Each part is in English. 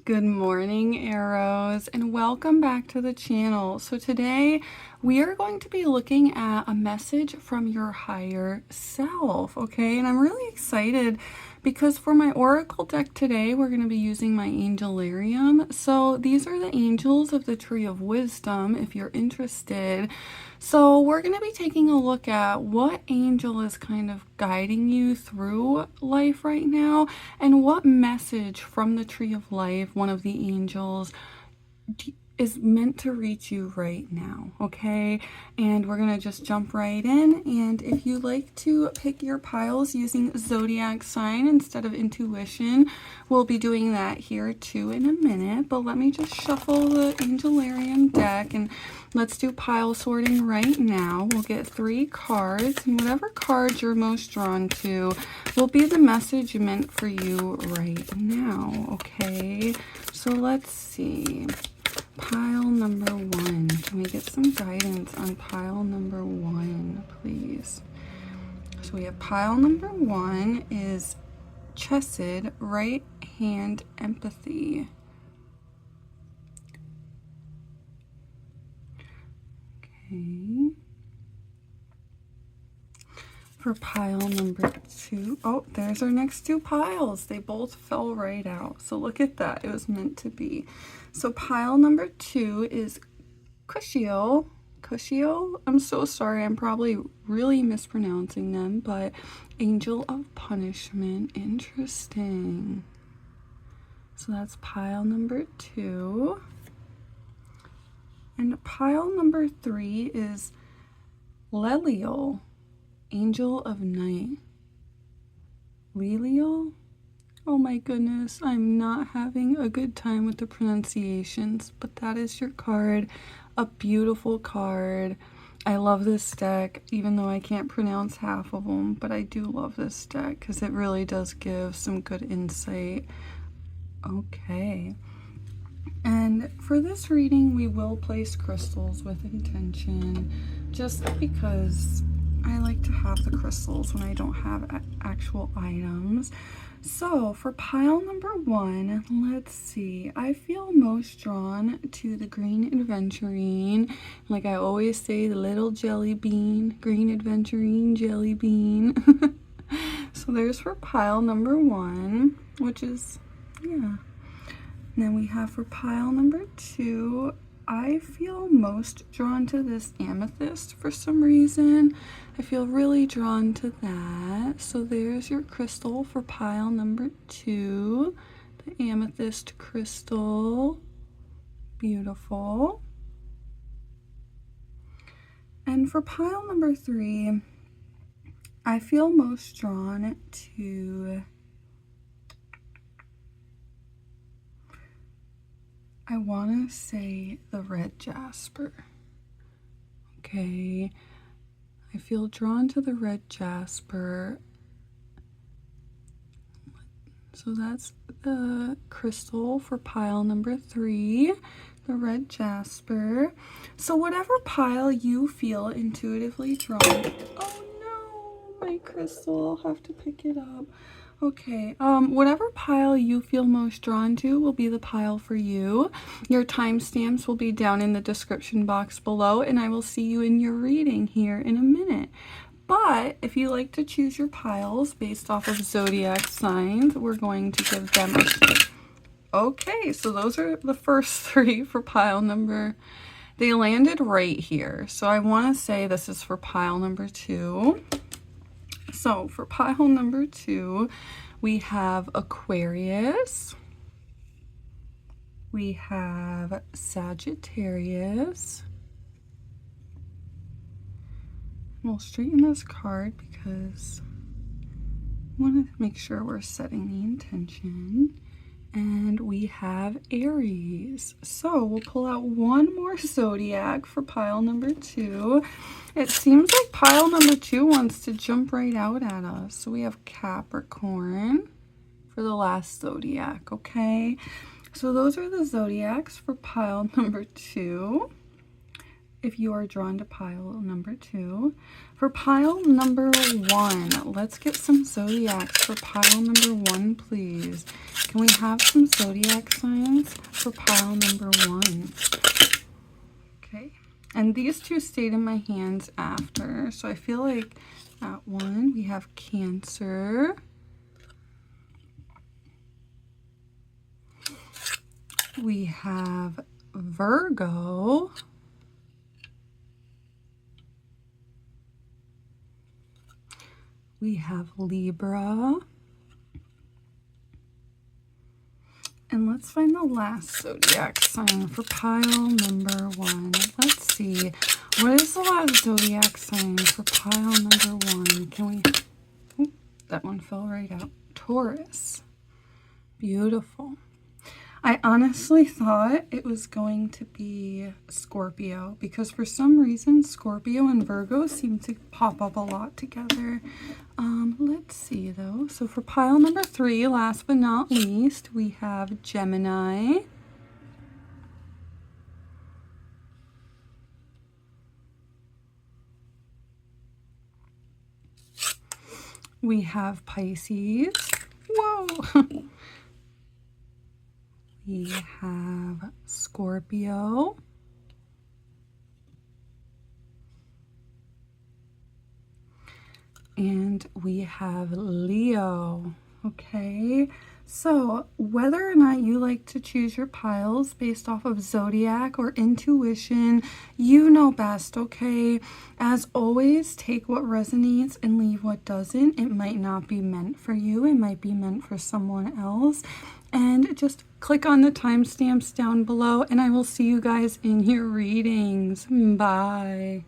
Good morning, arrows, and welcome back to the channel. So today we are going to be looking at a message from your higher self, okay? And I'm really excited because for my oracle deck today, we're going to be using my Angelarium. So these are the angels of the Tree of Wisdom, if you're interested. So we're going to be taking a look at what angel is kind of guiding you through life right now and what message from the Tree of Life, one of the angels, is meant to reach you right now, okay? And we're gonna just jump right in. And if you like to pick your piles using zodiac sign instead of intuition, we'll be doing that here too in a minute. But let me just shuffle the Angelarium deck and let's do pile sorting right now. We'll get 3 cards, and whatever cards you're most drawn to will be the message meant for you right now, okay? So let's see. Pile number 1. Can we get some guidance on pile number 1, please? So we have pile number 1 is chesed, right hand empathy. Okay. For pile number 2, oh, there's our next 2 piles. They both fell right out. So look at that. It was meant to be. So pile number 2 is Cuscio. I'm so sorry. I'm probably really mispronouncing them, but Angel of Punishment. Interesting. So that's pile number 2. And pile number 3 is Leliel. Angel of Night. Leliel? Oh my goodness, I'm not having a good time with the pronunciations, but that is your card. A beautiful card. I love this deck, even though I can't pronounce half of them, but I do love this deck because it really does give some good insight. Okay. And for this reading, we will place crystals with intention, just because I like to have the crystals when I don't have actual items. So for pile number 1, let's see. I feel most drawn to the green adventurine. Like I always say, the little jelly bean, green adventurine jelly bean. So there's for pile number 1, which is, yeah. And then we have for pile number 2, I feel most drawn to this amethyst for some reason. I feel really drawn to that. So there's your crystal for pile number 2, the amethyst crystal. Beautiful. And for pile number 3, I feel most drawn to, I want to say the red jasper. Okay, I feel drawn to the red jasper. So that's the crystal for pile number 3, the red jasper. So whatever pile you feel intuitively drawn. Oh no, my crystal, I'll have to pick it up. Okay, whatever pile you feel most drawn to will be the pile for you. Your timestamps will be down in the description box below, and I will see you in your reading here in a minute. But if you like to choose your piles based off of zodiac signs, we're going to give them a... Okay, so those are the first 3 for pile number... They landed right here. So I want to say this is for pile number 2. So for pile number 2, we have Aquarius, we have Sagittarius. We'll straighten this card because I want to make sure we're setting the intention. And we have Aries. So we'll pull out one more zodiac for pile number 2. It seems like pile number 2 wants to jump right out at us. So we have Capricorn for the last zodiac, okay? So those are the zodiacs for pile number 2. if you are drawn to pile number 2. For pile number 1, let's get some zodiacs for pile number 1, please. Can we have some zodiac signs for pile number 1? Okay. And these two stayed in my hands after. So I feel like at 1, we have Cancer. We have Virgo. We have Libra. And let's find the last zodiac sign for pile number 1. Let's see. What is the last zodiac sign for pile number 1? Can we... Oop, that one fell right out. Taurus. Beautiful. I honestly thought it was going to be Scorpio because for some reason Scorpio and Virgo seem to pop up a lot together. Let's see though. So for pile number 3, last but not least, we have Gemini. We have Pisces. Whoa! We have Scorpio. And we have Leo. Okay, so whether or not you like to choose your piles based off of zodiac or intuition, you know best, okay? As always, take what resonates and leave what doesn't. It might not be meant for you. It might be meant for someone else. And just click on the timestamps down below, and I will see you guys in your readings. Bye.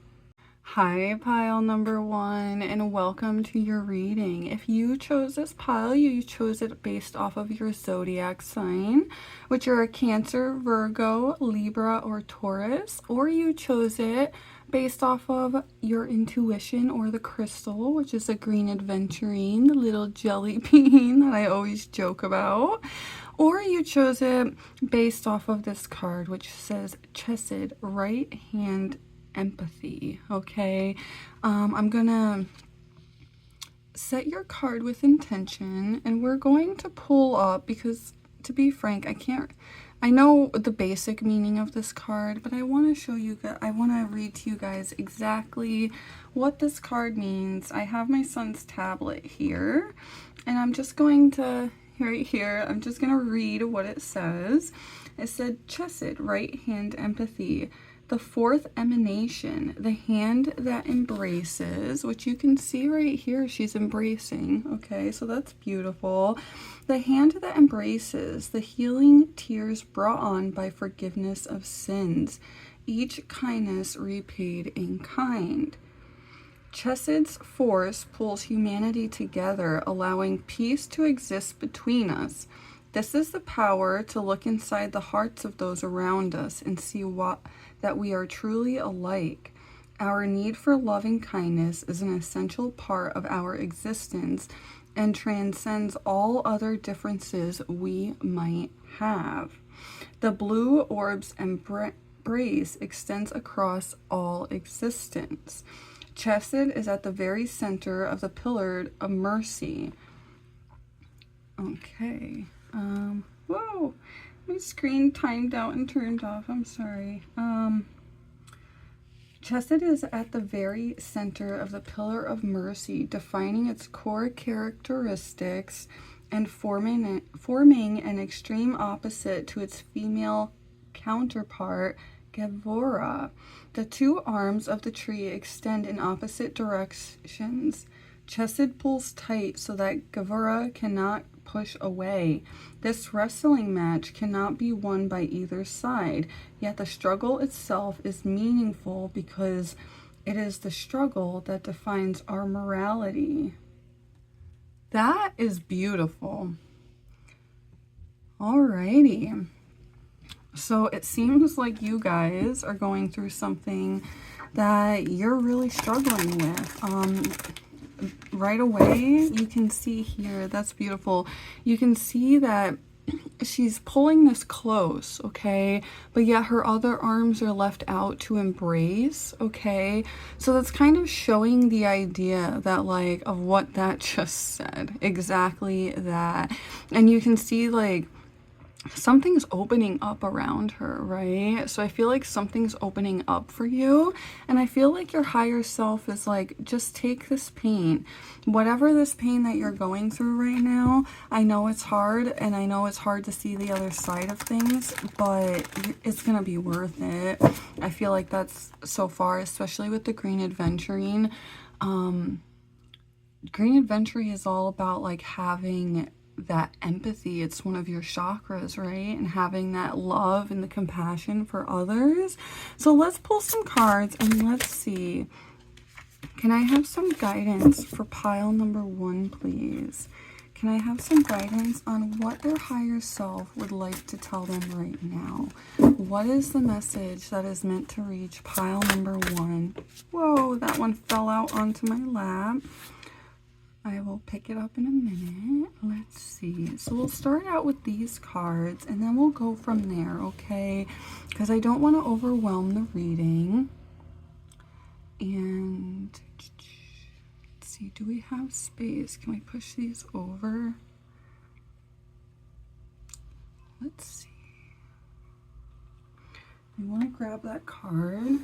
Hi, pile number 1, and welcome to your reading. If you chose this pile, you chose it based off of your zodiac sign, which are a Cancer, Virgo, Libra, or Taurus, or you chose it based off of your intuition or the crystal, which is a green aventurine, the little jelly bean that I always joke about. Or you chose it based off of this card, which says Chesed, right hand empathy. Okay, I'm gonna set your card with intention, and we're going to pull up because, to be frank, I know the basic meaning of this card, but I want to show you guys, I want to read to you guys exactly what this card means. I have my son's tablet here, and I'm just going to, right here, I'm just going to read what it says. It said, Chesed, right hand empathy. The 4th emanation, the hand that embraces, which you can see right here, she's embracing. Okay, so that's beautiful. The hand that embraces, the healing tears brought on by forgiveness of sins, each kindness repaid in kind. Chesed's force pulls humanity together, allowing peace to exist between us. This is the power to look inside the hearts of those around us and see that we are truly alike. Our need for loving kindness is an essential part of our existence and transcends all other differences we might have. The blue orb's embrace extends across all existence. Chesed is at the very center of the pillar of mercy. Okay. Whoa, my screen timed out and turned off. I'm sorry. Chesed is at the very center of the pillar of mercy, defining its core characteristics and forming an extreme opposite to its female counterpart, Gevurah. The 2 arms of the tree extend in opposite directions. Chesed pulls tight so that Gevurah cannot push away. This wrestling match cannot be won by either side, yet the struggle itself is meaningful because it is the struggle that defines our morality. That is beautiful. Alrighty. So it seems like you guys are going through something that you're really struggling with. Right away, you can see here, that's beautiful. You can see that she's pulling this close, okay? But yet her other arms are left out to embrace, okay? So that's kind of showing the idea that, like, of what that just said. Exactly that. And you can see, like, something's opening up around her, right? So I feel like something's opening up for you, and I feel like your higher self is like, just take this pain, whatever this pain that you're going through right now. I know it's hard, and I know it's hard to see the other side of things, but it's gonna be worth it. I feel like that's so far, especially with the green adventuring. Green adventuring is all about like having that empathy. It's one of your chakras, right? And having that love and the compassion for others. So let's pull some cards and let's see. Can I have some guidance for pile number 1, please? Can I have some guidance on what their higher self would like to tell them right now? What is the message that is meant to reach pile number 1? Whoa, that one fell out onto my lap. I will pick it up in a minute. Let's see. So we'll start out with these cards and then we'll go from there, okay? Because I don't want to overwhelm the reading. And let's see, do we have space? Can we push these over? Let's see. I want to grab that card.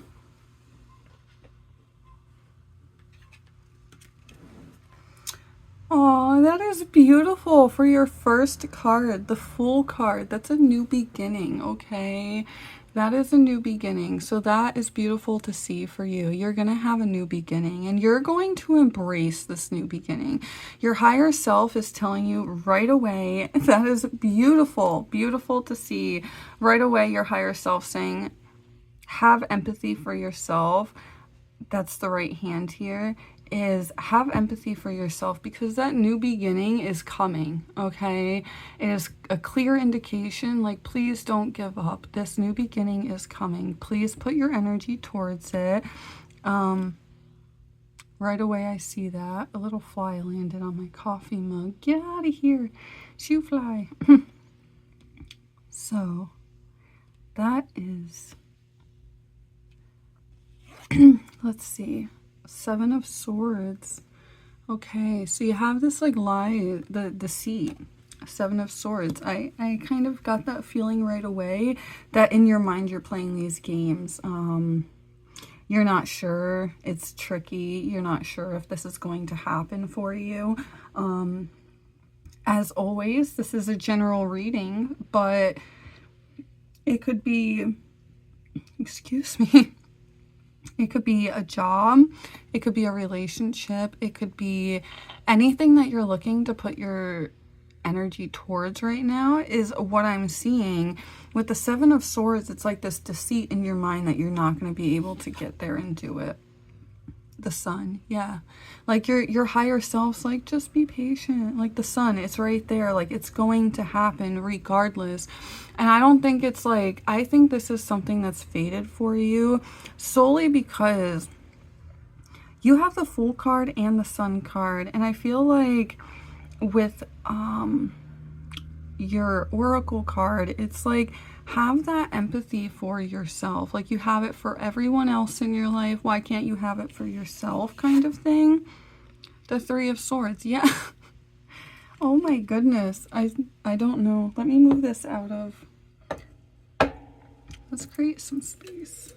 Oh, that is beautiful for your first card, the Fool card. That's a new beginning, okay? That is a new beginning. So that is beautiful to see for you. You're going to have a new beginning and you're going to embrace this new beginning. Your higher self is telling you right away. That is beautiful, beautiful to see right away. Your higher self saying, have empathy for yourself. That's the right hand here. Is have empathy for yourself because that new beginning is coming, okay? It is a clear indication, like, please don't give up. This new beginning is coming. Please put your energy towards it. Right away, I see that. A little fly landed on my coffee mug. Get out of here, shoo fly. So, that is... let's see. 7 of Swords. Okay, so you have this like lie, the deceit. 7 of Swords. I kind of got that feeling right away that in your mind you're playing these games. You're not sure. It's tricky. You're not sure if this is going to happen for you. As always, this is a general reading, but it could be, excuse me, it could be a job, it could be a relationship, it could be anything that you're looking to put your energy towards right now is what I'm seeing. With the 7 of Swords, it's like this deceit in your mind that you're not going to be able to get there and do it. The Sun, yeah. Like your higher self's like, just be patient. Like the Sun, it's right there. Like it's going to happen regardless. And I don't think it's like, I think this is something that's fated for you solely because you have the Fool card and the Sun card. And I feel like with your Oracle card, it's like, have that empathy for yourself. Like you have it for everyone else in your life. Why can't you have it for yourself, kind of thing? The 3 of Swords, yeah. Oh my goodness. I don't know. Let me move this out of... Let's create some space.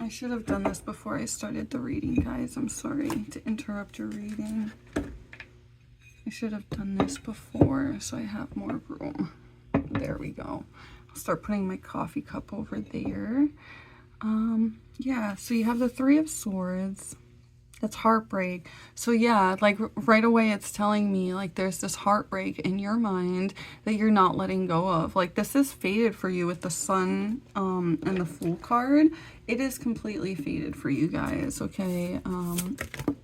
I should have done this before I started the reading, guys. I'm sorry to interrupt your reading. I should have done this before so I have more room. There we go. I'll start putting my coffee cup over there. Yeah, so you have the 3 of Swords. That's heartbreak. So yeah, like right away it's telling me like there's this heartbreak in your mind that you're not letting go of. Like this is fated for you with the Sun and the Fool card. It is completely fated for you guys, okay? The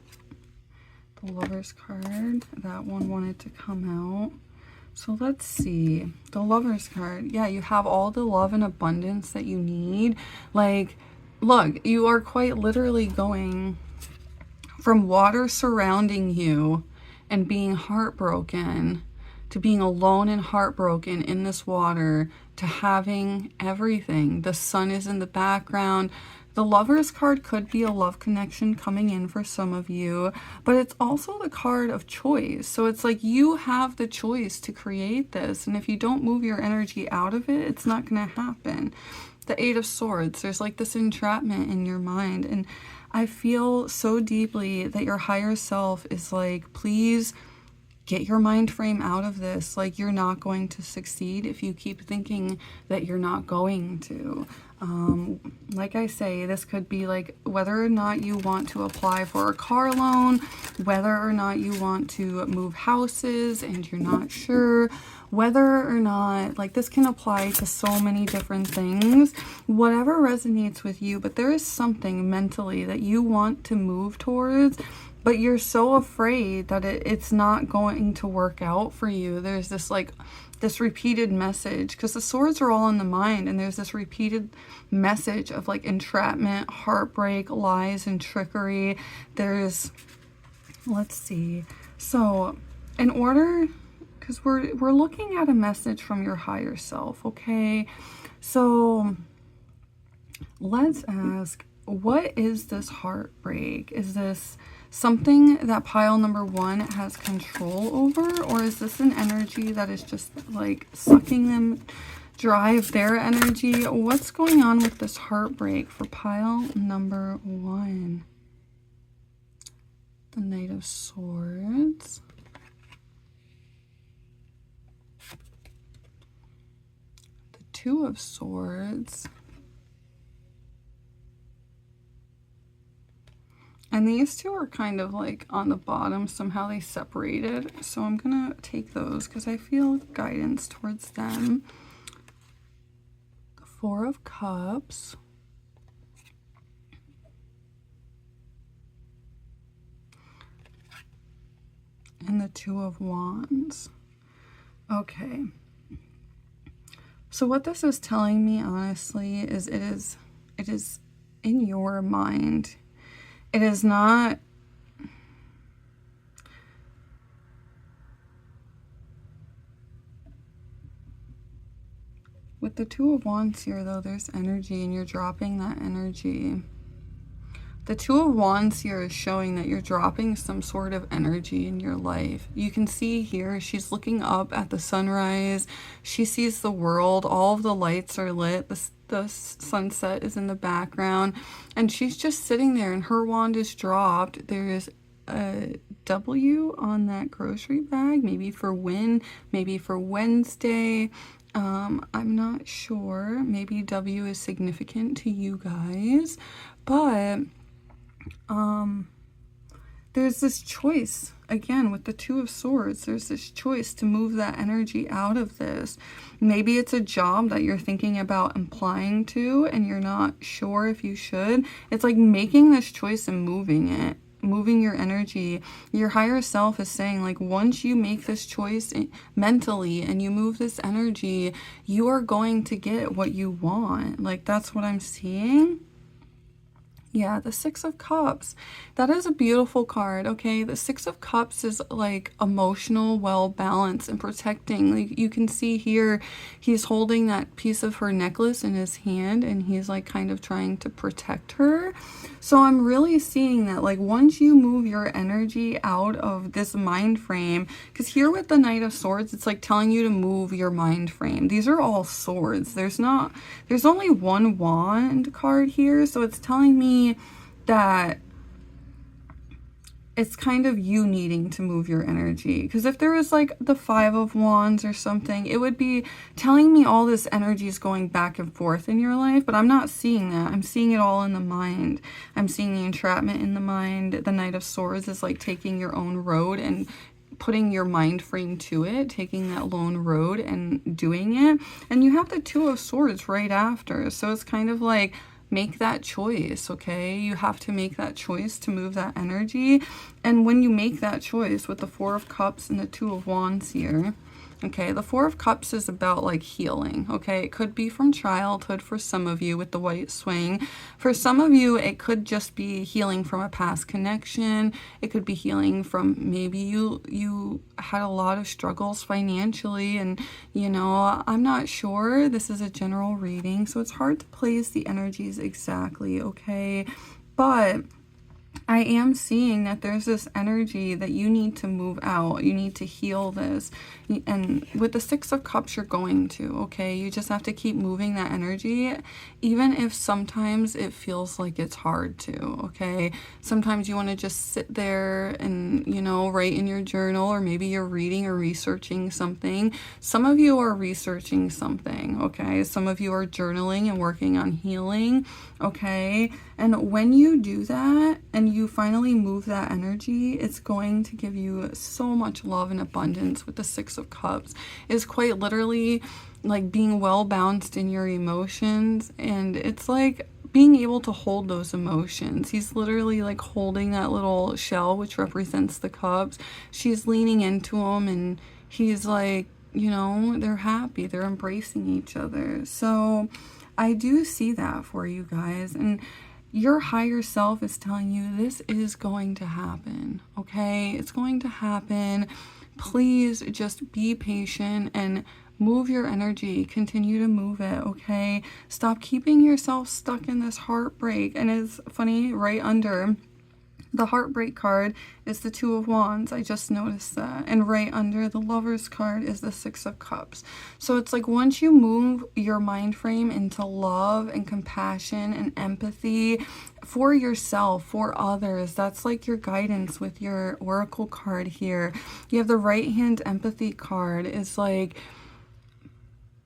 Lover's card, that one wanted to come out. So let's see, the Lover's card. Yeah, you have all the love and abundance that you need. Like, look, you are quite literally going from water surrounding you and being heartbroken to being alone and heartbroken in this water, to having everything. The sun is in the background. The Lovers card could be a love connection coming in for some of you, but it's also the card of choice. So it's like you have the choice to create this, and if you don't move your energy out of it, it's not going to happen. The Eight of Swords, there's like this entrapment in your mind, and I feel so deeply that your higher self is like, please get your mind frame out of this. Like, you're not going to succeed if you keep thinking that you're not going to. Like I say, this could be like whether or not you want to apply for a car loan, whether or not you want to move houses and you're not sure, whether or not, like, this can apply to so many different things, whatever resonates with you. But there is something mentally that you want to move towards, but you're so afraid that it's not going to work out for you. There's this like this repeated message, because the swords are all in the mind, and there's this repeated message of like entrapment, heartbreak, lies, and trickery. There's, let's see, so in order, because we're looking at a message from your higher self, okay? So let's ask, what is this heartbreak? Is this something that pile number one has control over, or is this an energy that is just like sucking them dry of their energy? What's going on with this heartbreak for pile number one? The Knight of Swords. The Two of Swords. And these two are kind of like on the bottom. Somehow they separated. So I'm going to take those because I feel guidance towards them. The Four of Cups. And the Two of Wands. Okay. So what this is telling me, honestly, is it is in your mind. It is not, with the Two of Wands here though, there's energy and you're dropping that energy. The Two of Wands here is showing that you're dropping some sort of energy in your life. You can see here, she's looking up at the sunrise. She sees the world. All of the lights are lit. The sunset is in the background. And she's just sitting there and her wand is dropped. There's a W on that grocery bag, maybe for win, maybe for Wednesday. I'm not sure. Maybe W is significant to you guys. But there's this choice, again, with the Two of Swords, there's this choice to move that energy out of this. Maybe it's a job that you're thinking about applying to and you're not sure if you should. It's like making this choice and moving it, moving your energy. Your higher self is saying, like, once you make this choice mentally and you move this energy, you are going to get what you want. Like, that's what I'm seeing. Yeah, the Six of Cups. That is a beautiful card, okay? The Six of Cups is like emotional, well balanced and protecting. Like, you can see here, he's holding that piece of her necklace in his hand and he's like kind of trying to protect her. So I'm really seeing that, like, once you move your energy out of this mind frame, because here with the Knight of Swords, it's like telling you to move your mind frame. These are all swords. There's only one wand card here, so it's telling me that it's kind of you needing to move your energy. Because if there was like the Five of Wands or something, it would be telling me all this energy is going back and forth in your life, but I'm not seeing that. I'm seeing it all in the mind. I'm seeing the entrapment in the mind. The Knight of Swords is like taking your own road and putting your mind frame to it, taking that lone road and doing it. And you have the Two of Swords right after. So it's kind of like, make that choice, okay? You have to make that choice to move that energy. And when you make that choice with the Four of Cups and the Two of Wands here, Okay, the Four of Cups is about like healing. Okay, it could be from childhood for some of you with the white swing. For some of you, it could just be healing from a past connection. It could be healing from maybe you had a lot of struggles financially, and you know, I'm not sure. This is a general reading, so it's hard to place the energies exactly, okay? But I am seeing that there's this energy that you need to move out. You need to heal this. And with the Six of Cups, you're going to, okay? You just have to keep moving that energy, even if sometimes it feels like it's hard to, okay? Sometimes you want to just sit there and, you know, write in your journal, or maybe you're reading or researching something. Some of you are researching something, okay? Some of you are journaling and working on healing, okay? And when you do that and you finally move that energy, it's going to give you so much love and abundance. With the Six of Cups is quite literally like being well balanced in your emotions, and it's like being able to hold those emotions. He's literally like holding that little shell which represents the cups. She's leaning into him, and he's like, you know, they're happy, they're embracing each other. So I do see that for you guys, and your higher self is telling you this is going to happen, okay? It's going to happen. Please just be patient and move your energy. Continue to move it, okay? Stop keeping yourself stuck in this heartbreak. And it's funny, right under the heartbreak card is the Two of Wands. I just noticed that. And right under the Lover's card is the Six of Cups. So it's like once you move your mind frame into love and compassion and empathy for yourself, for others, that's like your guidance with your Oracle card here. You have the right hand empathy card. It's like,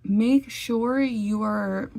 make sure you are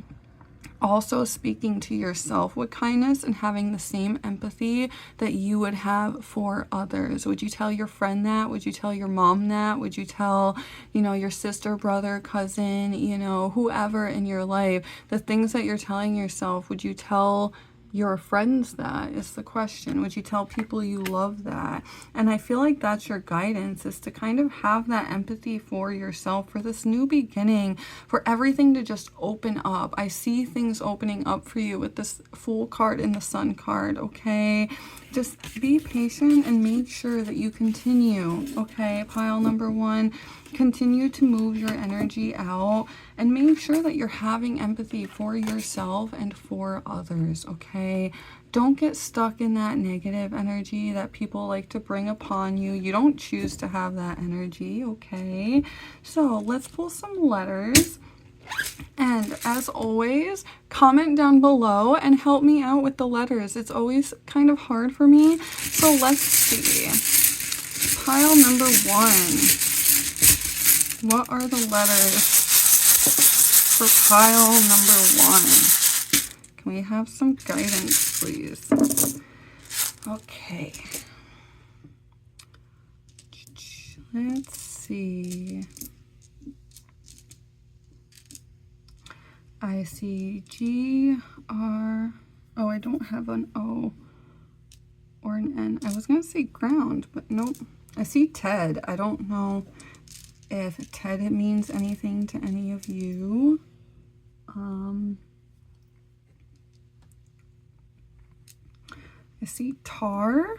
also speaking to yourself with kindness and having the same empathy that you would have for others. Would you tell your friend that? Would you tell your mom that? Would you tell, you know, your sister, brother, cousin, you know, whoever in your life, the things that you're telling yourself, would you tell your friends that is the question? Would you tell people you love that? And I feel like that's your guidance, is to kind of have that empathy for yourself, for this new beginning, for everything to just open up. I see things opening up for you with this Fool card and the Sun card, okay? Just be patient and make sure that you continue, okay? Pile number one, continue to move your energy out and make sure that you're having empathy for yourself and for others, okay? Don't get stuck in that negative energy that people like to bring upon you. You don't choose to have that energy, okay? So let's pull some letters. And as always, comment down below and help me out with the letters. It's always kind of hard for me. So let's see. Pile number one. What are the letters for pile number one? Can we have some guidance, please? Okay. Let's see. I see G, R, oh, I don't have an O or an N. I was going to say ground, but nope. I see Ted. I don't know if Ted means anything to any of you. I see Tar.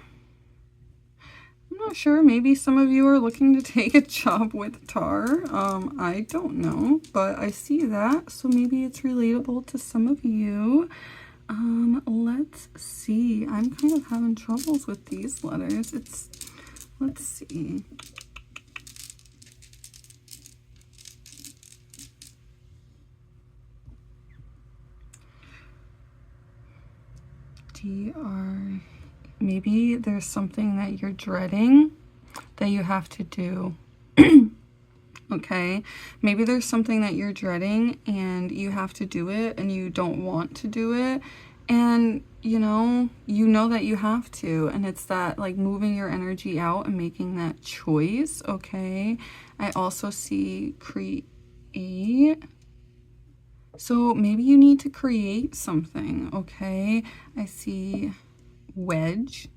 I'm not sure. Maybe some of you are looking to take a job with Tar. I don't know, but I see that. So maybe it's relatable to some of you. Let's see. I'm kind of having troubles with these letters. Let's see. DR. Maybe there's something that you're dreading that you have to do. Okay, maybe there's something that you're dreading and you have to do it and you don't want to do it, and you know that you have to, and it's that like moving your energy out and making that choice. Okay, I also see create. So maybe you need to create something, okay? I see wedge,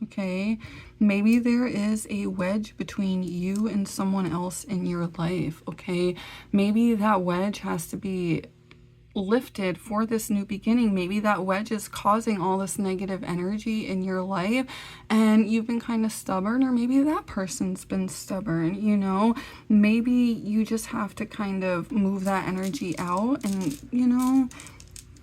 okay? Maybe there is a wedge between you and someone else in your life, okay? Maybe that wedge has to be lifted for this new beginning. Maybe that wedge is causing all this negative energy in your life and you've been kind of stubborn, or maybe that person's been stubborn, you know? Maybe you just have to kind of move that energy out, and you know,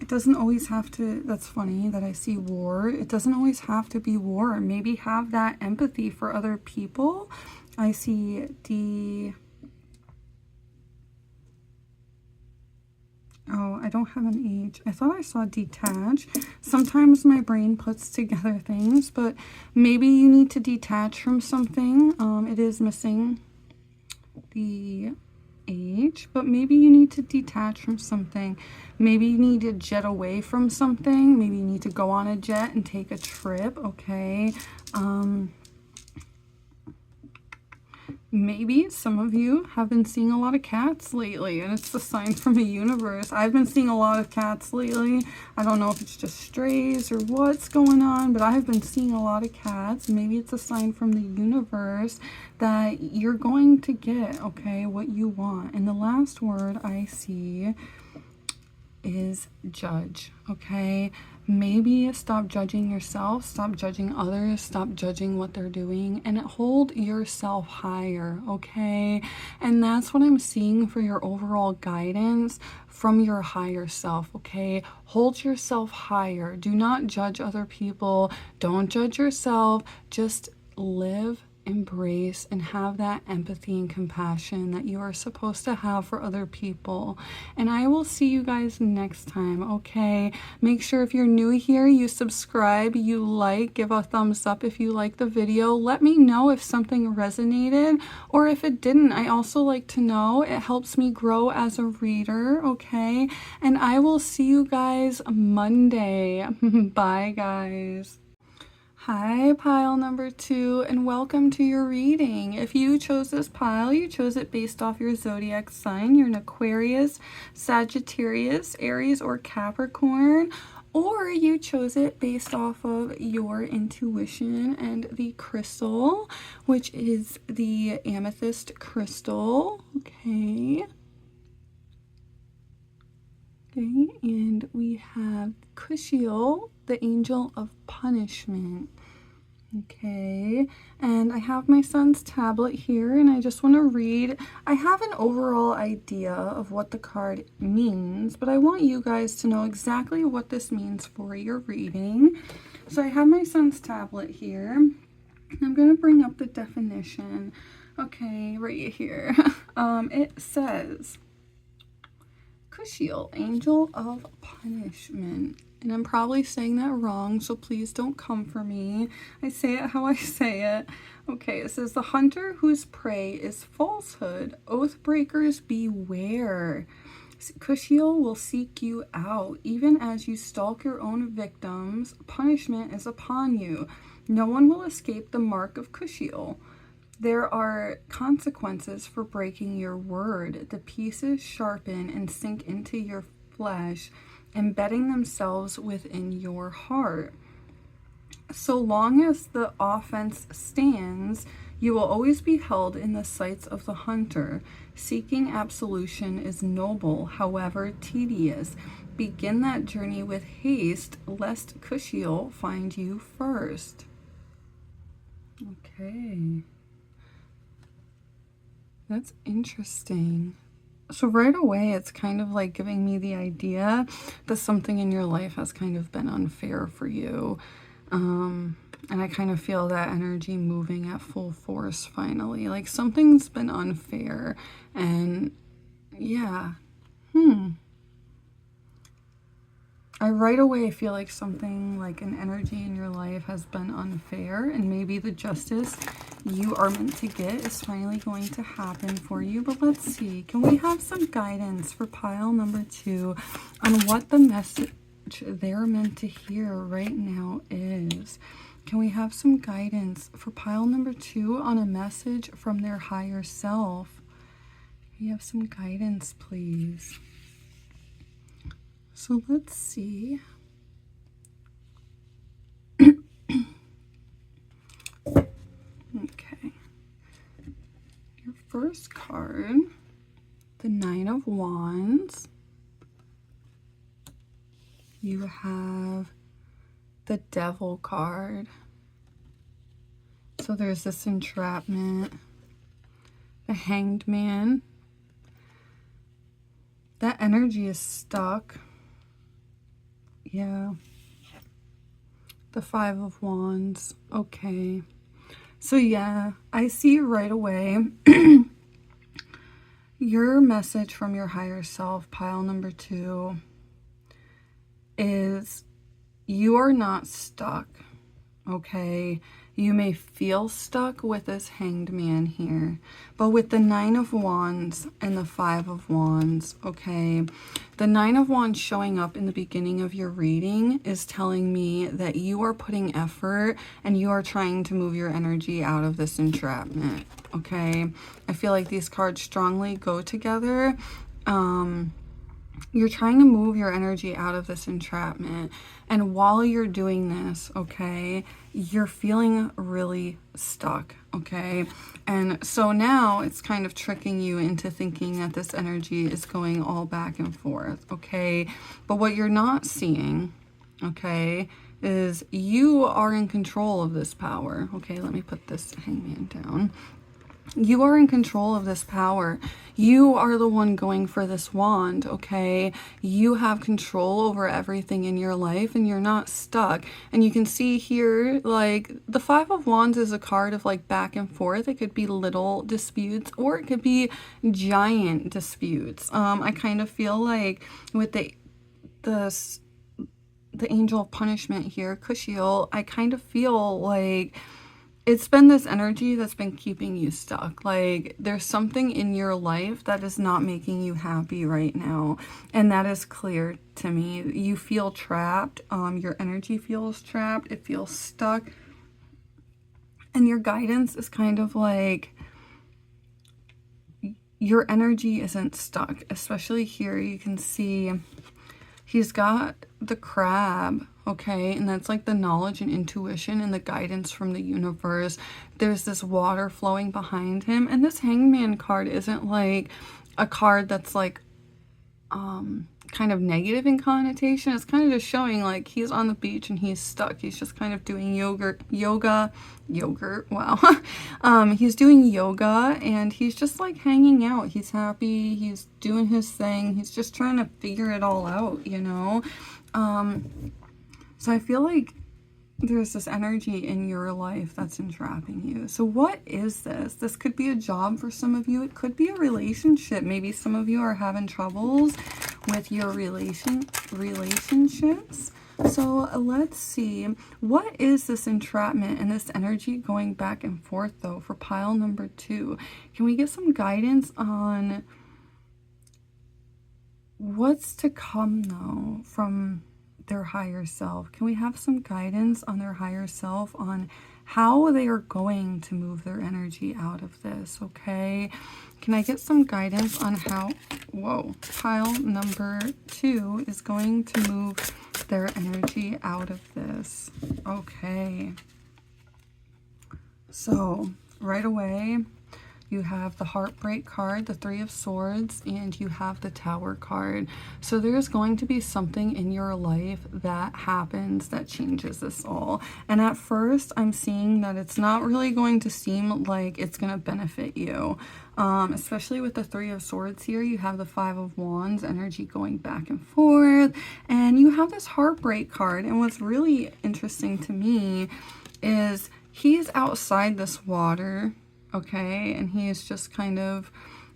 it doesn't always have to, that's funny that I see war. It doesn't always have to be war. Maybe have that empathy for other people. I see oh, I don't have an age. I thought I saw detach. Sometimes my brain puts together things, but maybe you need to detach from something. It is missing the age, but maybe you need to detach from something. Maybe you need to jet away from something. Maybe you need to go on a jet and take a trip, okay? Maybe some of you have been seeing a lot of cats lately, and it's a sign from the universe. I've been seeing a lot of cats lately. I don't know if it's just strays or what's going on, but I have been seeing a lot of cats. Maybe it's a sign from the universe that you're going to get, okay, what you want. And the last word I see is judge, okay? Maybe stop judging yourself, stop judging others, stop judging what they're doing, and hold yourself higher, okay? And that's what I'm seeing for your overall guidance from your higher self, okay? Hold yourself higher. Do not judge other people. Don't judge yourself. Just live, embrace, and have that empathy and compassion that you are supposed to have for other people. And I will see you guys next time, okay? Make sure if you're new here, you subscribe, you like, give a thumbs up if you like the video. Let me know if something resonated or if it didn't. I also like to know. It helps me grow as a reader, okay? And I will see you guys Monday. Bye, guys. Hi, pile number 2, and welcome to your reading. If you chose this pile, you chose it based off your zodiac sign. You're an Aquarius, Sagittarius, Aries, or Capricorn, or you chose it based off of your intuition and the crystal, which is the amethyst crystal. Okay, and we have Kushiel, the angel of punishment. Okay, and I have my son's tablet here, and I just want to read. I have an overall idea of what the card means, but I want you guys to know exactly what this means for your reading. So I have my son's tablet here. I'm going to bring up the definition. Okay, right here. It says, Kushiel, angel of punishment. And I'm probably saying that wrong, so please don't come for me. I say it how I say it. Okay, it says, the hunter whose prey is falsehood. Oath breakers, beware. Kushiel will seek you out. Even as you stalk your own victims, punishment is upon you. No one will escape the mark of Kushiel. There are consequences for breaking your word. The pieces sharpen and sink into your flesh, embedding themselves within your heart. So long as the offense stands, you will always be held in the sights of the hunter. Seeking absolution is noble, however tedious. Begin that journey with haste, lest Kushiel find you first. Okay. That's interesting. So right away, it's kind of like giving me the idea that something in your life has kind of been unfair for you. And I kind of feel that energy moving at full force finally. Like something's been unfair. And yeah. I right away feel like something, like an energy in your life has been unfair, and maybe the justice you are meant to get is finally going to happen for you. But let's see, can we have some guidance for pile number 2 on what the message they're meant to hear right now is? Can we have some guidance for pile number 2 on a message from their higher self? Can we have some guidance, please? So let's see. first card, the Nine of Wands. You have the Devil card. So there's this entrapment. The Hanged Man. That energy is stuck. Yeah. The Five of Wands. Okay. So yeah, I see right away your message from your higher self, pile number 2, is you are not stuck, okay? You may feel stuck with this Hanged Man here, but with the Nine of Wands and the Five of Wands, okay, the Nine of Wands showing up in the beginning of your reading is telling me that you are putting effort and you are trying to move your energy out of this entrapment, okay? I feel like these cards strongly go together. You're trying to move your energy out of this entrapment. And while you're doing this, okay, you're feeling really stuck, okay? And so now it's kind of tricking you into thinking that this energy is going all back and forth, okay? But what you're not seeing, okay, is you are in control of this power. Okay, let me put this hangman down. You are in control of this power. You are the one going for this wand, okay? You have control over everything in your life and you're not stuck. And you can see here, like, the Five of Wands is a card of, like, back and forth. It could be little disputes or it could be giant disputes. I kind of feel like with the Angel of Punishment here, Kushiel, I kind of feel like it's been this energy that's been keeping you stuck. Like, there's something in your life that is not making you happy right now. And that is clear to me. You feel trapped. Your energy feels trapped. It feels stuck. And your guidance is kind of like, your energy isn't stuck. Especially here, you can see he's got the crab, okay? And that's like the knowledge and intuition and the guidance from the universe. There's this water flowing behind him. And this Hangman card isn't like a card that's like kind of negative in connotation. It's kind of just showing like he's on the beach and he's stuck. He's just kind of doing yoga, wow. He's doing yoga and he's just like hanging out. He's happy. He's doing his thing. He's just trying to figure it all out, you know? So I feel like there's this energy in your life that's entrapping you. So what is this? This could be a job for some of you. It could be a relationship. Maybe some of you are having troubles with your relationships. So let's see. What is this entrapment and this energy going back and forth, though, for pile number 2? Can we get some guidance on what's to come, though, from their higher self? Can we have some guidance on their higher self on how they are going to move their energy out of this, okay? Can I get some guidance on how, pile number 2 is going to move their energy out of this? Okay. So, right away, you have the Heartbreak card, the Three of Swords, and you have the Tower card. So there's going to be something in your life that happens that changes this all. And at first, I'm seeing that it's not really going to seem like it's going to benefit you. Especially with the Three of Swords here, you have the Five of Wands, energy going back and forth. And you have this Heartbreak card. And what's really interesting to me is he's outside this water, okay, and he is just kind of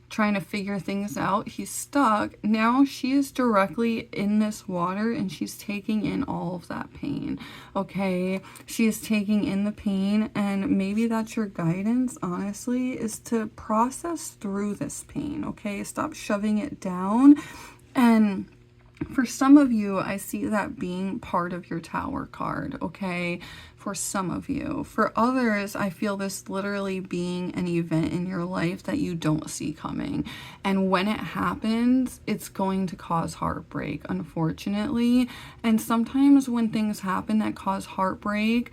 trying to figure things out. He's stuck. Now she is directly in this water and she's taking in all of that pain, okay? She is taking in the pain, and maybe that's your guidance, honestly, is to process through this pain, okay? Stop shoving it down. And for some of you, I see that being part of your Tower card, okay? For some of you. For others, I feel this literally being an event in your life that you don't see coming. And when it happens, it's going to cause heartbreak, unfortunately. And sometimes when things happen that cause heartbreak,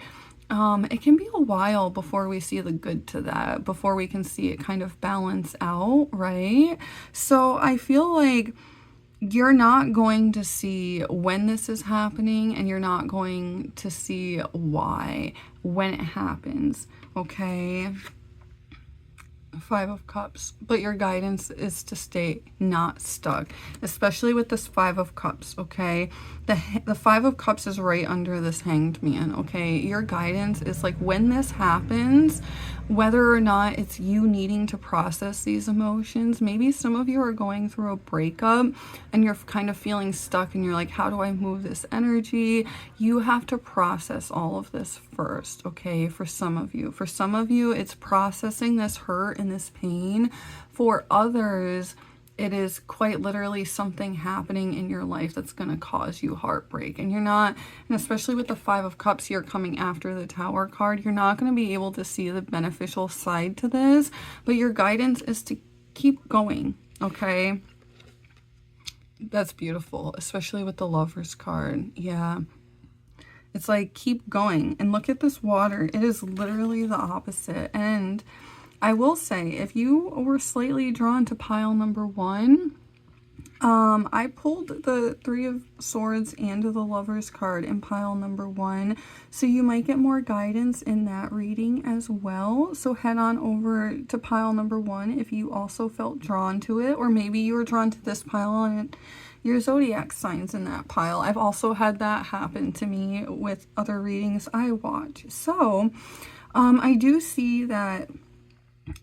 it can be a while before we see the good to that, before we can see it kind of balance out, right? So I feel like you're not going to see when this is happening, and you're not going to see why when it happens, okay? Five of Cups, but your guidance is to stay not stuck, especially with this Five of Cups, okay? The Five of Cups is right under this Hanged Man, okay? Your guidance is like, when this happens, whether or not it's you needing to process these emotions, maybe some of you are going through a breakup and you're kind of feeling stuck and you're like, how do I move this energy? You have to process all of this first, okay? For some of you, it's processing this hurt and this pain. For others, it is quite literally something happening in your life that's going to cause you heartbreak. And you're not, and especially with the Five of Cups here coming after the Tower card, you're not going to be able to see the beneficial side to this, but your guidance is to keep going, okay? That's beautiful, especially with the Lovers card. Yeah. It's like, keep going. And look at this water. It is literally the opposite. And I will say, if you were slightly drawn to pile number one, I pulled the Three of Swords and the Lovers card in pile number one, so you might get more guidance in that reading as well. So head on over to pile number one if you also felt drawn to it, or maybe you were drawn to this pile and your zodiac signs in that pile. I've also had that happen to me with other readings I watch. So I do see that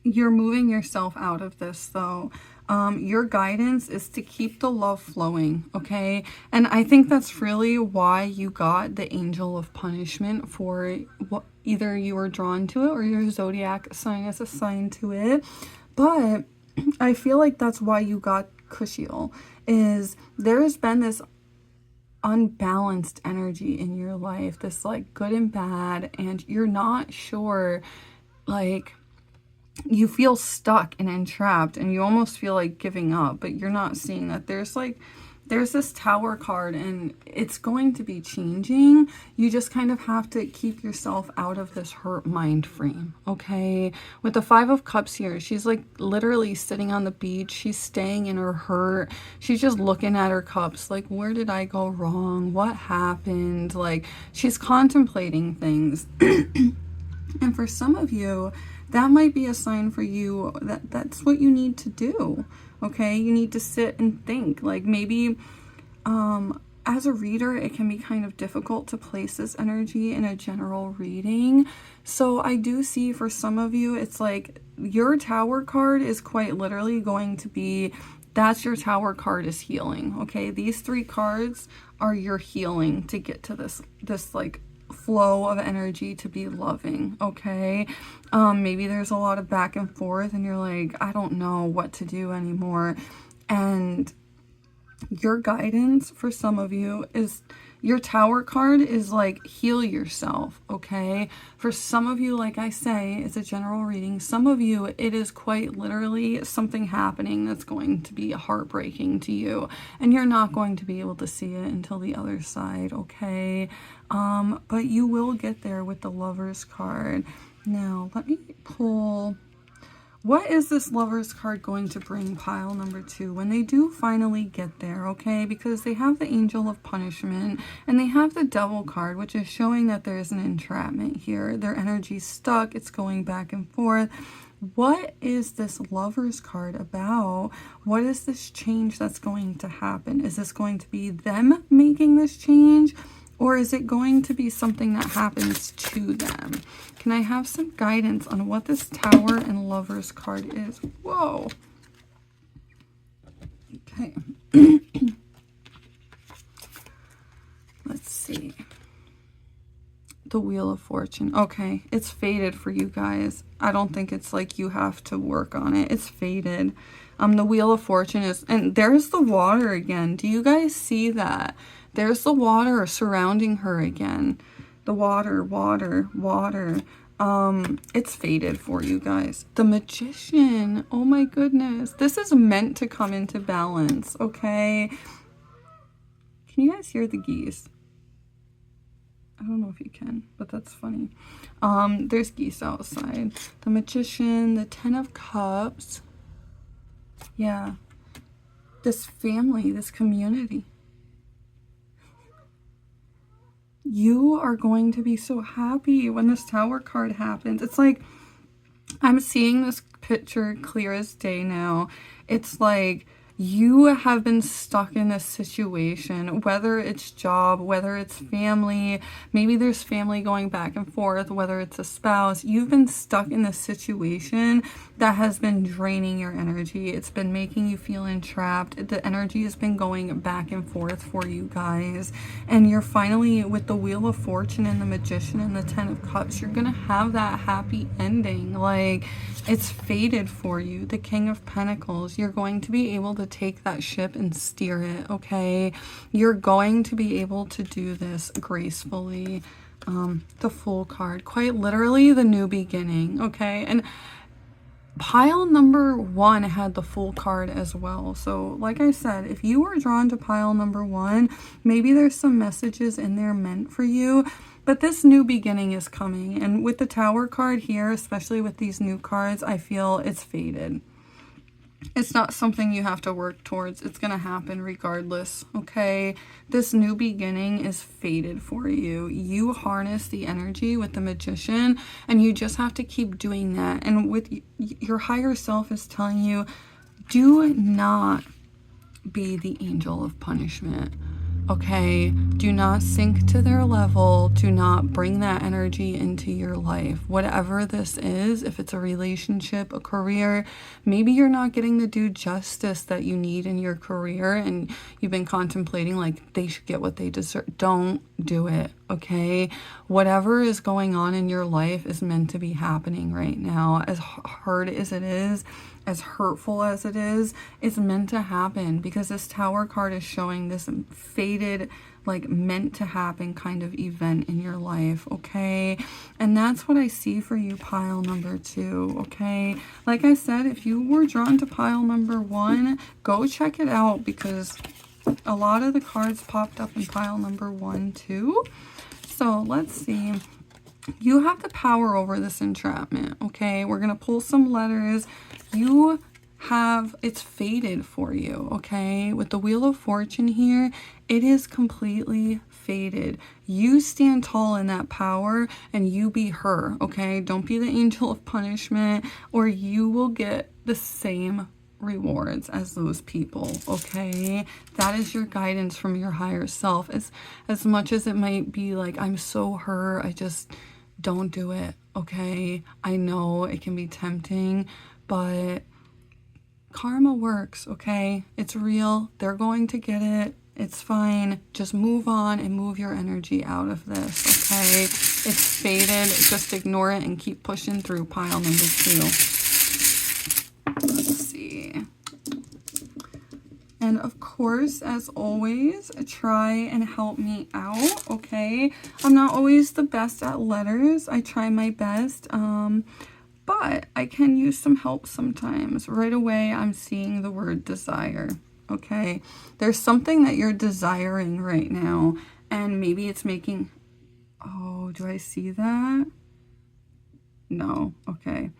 you're moving yourself out of this, though. Your guidance is to keep the love flowing, okay? And I think that's really why you got the Angel of Punishment, for what, either you were drawn to it or your zodiac sign is assigned to it. But I feel like that's why you got Kushiel, is there has been this unbalanced energy in your life, this like good and bad, and you're not sure, like, you feel stuck and entrapped and you almost feel like giving up, but you're not seeing that there's this Tower card and it's going to be changing. You just kind of have to keep yourself out of this hurt mind frame, okay? With the Five of Cups here, she's like literally sitting on the beach. She's staying in her hurt. She's just looking at her cups like, where did I go wrong? What happened? Like, she's contemplating things. And for some of you, that might be a sign for you that that's what you need to do, okay? You need to sit and think. Like, maybe as a reader, it can be kind of difficult to place this energy in a general reading. So I do see for some of you, it's like your Tower card is quite literally going to be, that's your Tower card is healing, okay? These three cards are your healing to get to this like flow of energy to be loving, okay? Maybe there's a lot of back and forth and you're like, I don't know what to do anymore. And your guidance for some of you is, your Tower card is like, heal yourself, okay? For some of you, like I say, it's a general reading. Some of you, it is quite literally something happening that's going to be heartbreaking to you, and you're not going to be able to see it until the other side, okay? But you will get there with the Lovers card. Now, let me pull, what is this Lovers card going to bring pile number two when they do finally get there, okay? Because they have the Angel of Punishment and they have the Devil card, which is showing that there is an entrapment here. Their energy's stuck. It's going back and forth. What is this Lovers card about? What is this change that's going to happen? Is this going to be them making this change? Or is it going to be something that happens to them? Can I have some guidance on what this Tower and Lovers card is? Whoa. Okay. Let's see. The Wheel of Fortune. Okay, it's faded for you guys. I don't think it's like you have to work on it. It's faded. The Wheel of Fortune is, and there's the water again. Do you guys see that? There's the water surrounding her again. The water, water, water. It's faded for you guys. The Magician. Oh my goodness. This is meant to come into balance, okay? Can you guys hear the geese? I don't know if you can, but that's funny. There's geese outside. The Magician, the Ten of Cups. Yeah. This family, this community. You are going to be so happy when this Tower card happens. It's like, I'm seeing this picture clear as day now. It's like you have been stuck in this situation, whether it's job, whether it's family, maybe there's family going back and forth, whether it's a spouse. You've been stuck in this situation that has been draining your energy. It's been making you feel entrapped. The energy has been going back and forth for you guys. And you're finally, with the Wheel of Fortune and the Magician and the Ten of Cups, you're gonna have that happy ending. Like, it's fated for you. The King of Pentacles, you're going to be able to take that ship and steer it, okay? You're going to be able to do this gracefully. The Fool card, quite literally the new beginning, okay? And pile number 1 had the Fool card as well. So like I said, if you were drawn to pile number 1, maybe there's some messages in there meant for you. But this new beginning is coming. And with the Tower card here, especially with these new cards, I feel it's fated. It's not something you have to work towards. It's going to happen regardless, okay? This new beginning is fated for you. You harness the energy with the Magician, and you just have to keep doing that. And with your higher self is telling you, do not be the angel of punishment. Okay, do not sink to their level. Do not bring that energy into your life. Whatever this is, if it's a relationship, a career, maybe you're not getting the due justice that you need in your career and you've been contemplating like they should get what they deserve. Don't do it, okay? Whatever is going on in your life is meant to be happening right now. As hard as it is, as hurtful as it is, it's meant to happen because this Tower card is showing this fated, like meant to happen kind of event in your life, okay? And that's what I see for you, pile number 2, okay? Like I said, if you were drawn to pile number 1, go check it out because a lot of the cards popped up in pile number 1 too. So let's see. You have the power over this entrapment, okay? We're going to pull some letters. You have, it's fated for you, okay? With the Wheel of Fortune here, it is completely fated. You stand tall in that power and you be her, okay? Don't be the angel of punishment or you will get the same rewards as those people, okay? That is your guidance from your higher self. As much as it might be like, I'm so her, I just don't do it, okay? I know it can be tempting, but karma works, okay? It's real. They're going to get it. It's fine. Just move on and move your energy out of this, okay? It's fated. Just ignore it and keep pushing through pile number 2. Let's see. And of course, as always, try and help me out, okay? I'm not always the best at letters. I try my best, but I can use some help sometimes. Right away, I'm seeing the word desire, okay? There's something that you're desiring right now, and maybe it's making... Oh, do I see that? No, okay.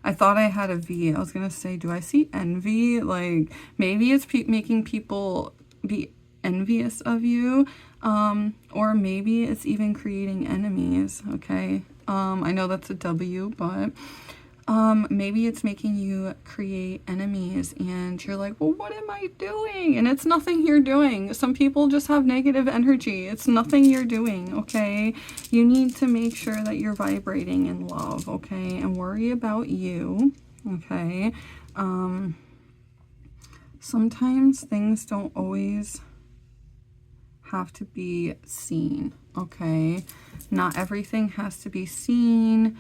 I thought I had a V. I was going to say, do I see envy? Like, maybe it's making people be envious of you, or maybe it's even creating enemies, okay? I know that's a W, but maybe it's making you create enemies and you're like, well, what am I doing? And it's nothing you're doing. Some people just have negative energy. It's nothing you're doing, okay? You need to make sure that you're vibrating in love, okay? And worry about you, okay? Sometimes things don't always have to be seen, okay? Not everything has to be seen,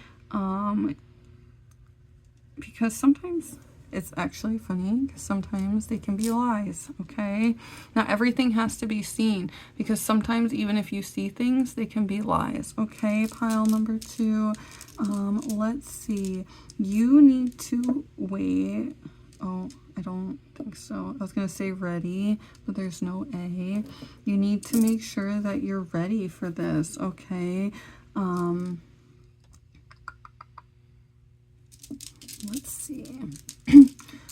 because sometimes it's actually funny because sometimes they can be lies, okay? Not everything has to be seen because sometimes even if you see things, they can be lies, okay? Pile number 2. Let's see. You need to wait. Oh, I don't think so. I was going to say ready, but there's no A. You need to make sure that you're ready for this, okay? Let's see.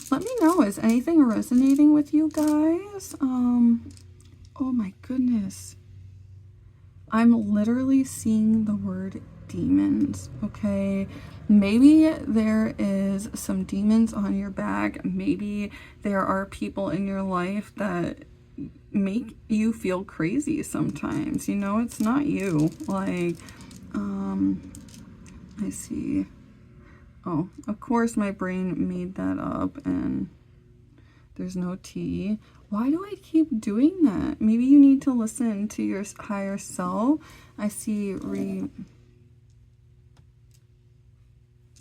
Let me know, is anything resonating with you guys? Oh my goodness. I'm literally seeing the word demons, okay? Maybe there is some demons on your back. Maybe there are people in your life that make you feel crazy sometimes. You know, it's not you. Like, I see. Oh, of course my brain made that up and there's no T. Why do I keep doing that? Maybe you need to listen to your higher self. I see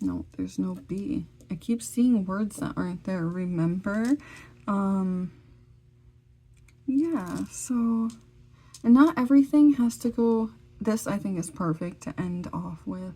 no, there's no B. I keep seeing words that aren't there. Remember? Yeah, so, and not everything has to go, this I think is perfect to end off with.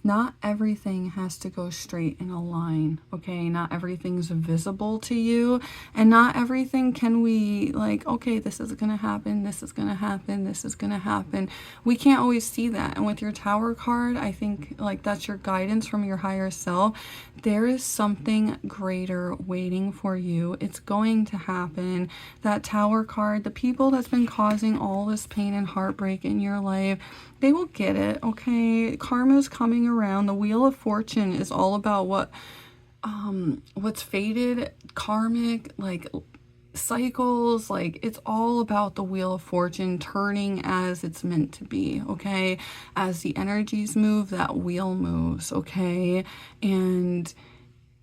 Not everything has to go straight in a line, okay? Not everything's visible to you, and not everything can we like, okay, this is gonna happen, this is gonna happen, this is gonna happen. We can't always see that. And with your Tower card, I think like that's your guidance from your higher self. There is something greater waiting for you. It's going to happen. That Tower card, the people that's been causing all this pain and heartbreak in your life, they will get it, okay? Karma's coming around. The Wheel of Fortune is all about what's fated, karmic, like cycles, like it's all about the Wheel of Fortune turning as it's meant to be, okay? As the energies move, that wheel moves, okay? And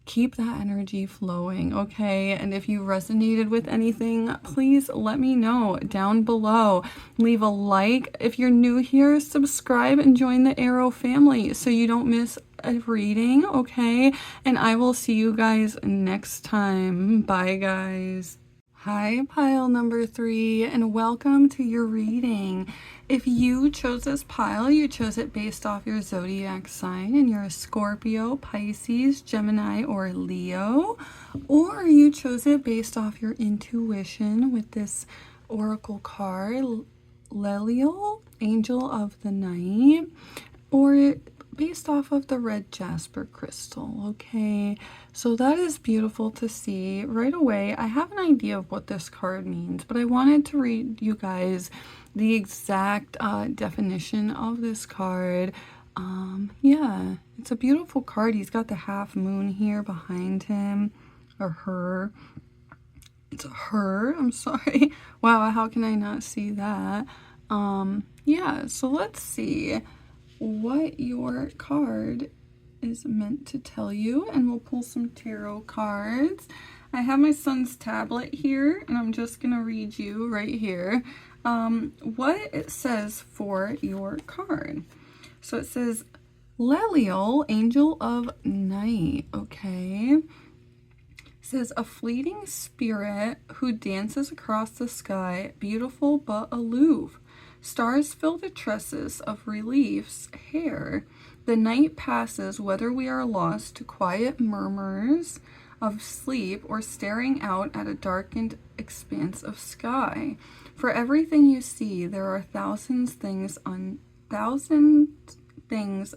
keep that energy flowing, okay? And if you resonated with anything, please let me know down below. Leave a like. If you're new here, subscribe and join the Arrow family so you don't miss a reading, okay? And I will see you guys next time. Bye, guys. Hi, pile number 3, and welcome to your reading. If you chose this pile, you chose it based off your zodiac sign, and you're a Scorpio, Pisces, Gemini, or Leo, or you chose it based off your intuition with this oracle card, Leliel, Angel of the Night, or based off of the red jasper crystal, okay? So that is beautiful to see. Right away, I have an idea of what this card means, but I wanted to read you guys the exact definition of this card. Yeah, it's a beautiful card. He's got the half moon here behind him, or her. It's a her, I'm sorry. Wow, how can I not see that? Yeah, so let's see what your card is meant to tell you, and we'll pull some tarot cards. I have my son's tablet here, and I'm just gonna read you right here what it says for your card. So it says Leliel, Angel of Night, okay? It says a fleeting spirit who dances across the sky, beautiful but aloof. Stars fill the tresses of relief's hair. The night passes, whether we are lost to quiet murmurs of sleep or staring out at a darkened expanse of sky. For everything you see, there are thousand things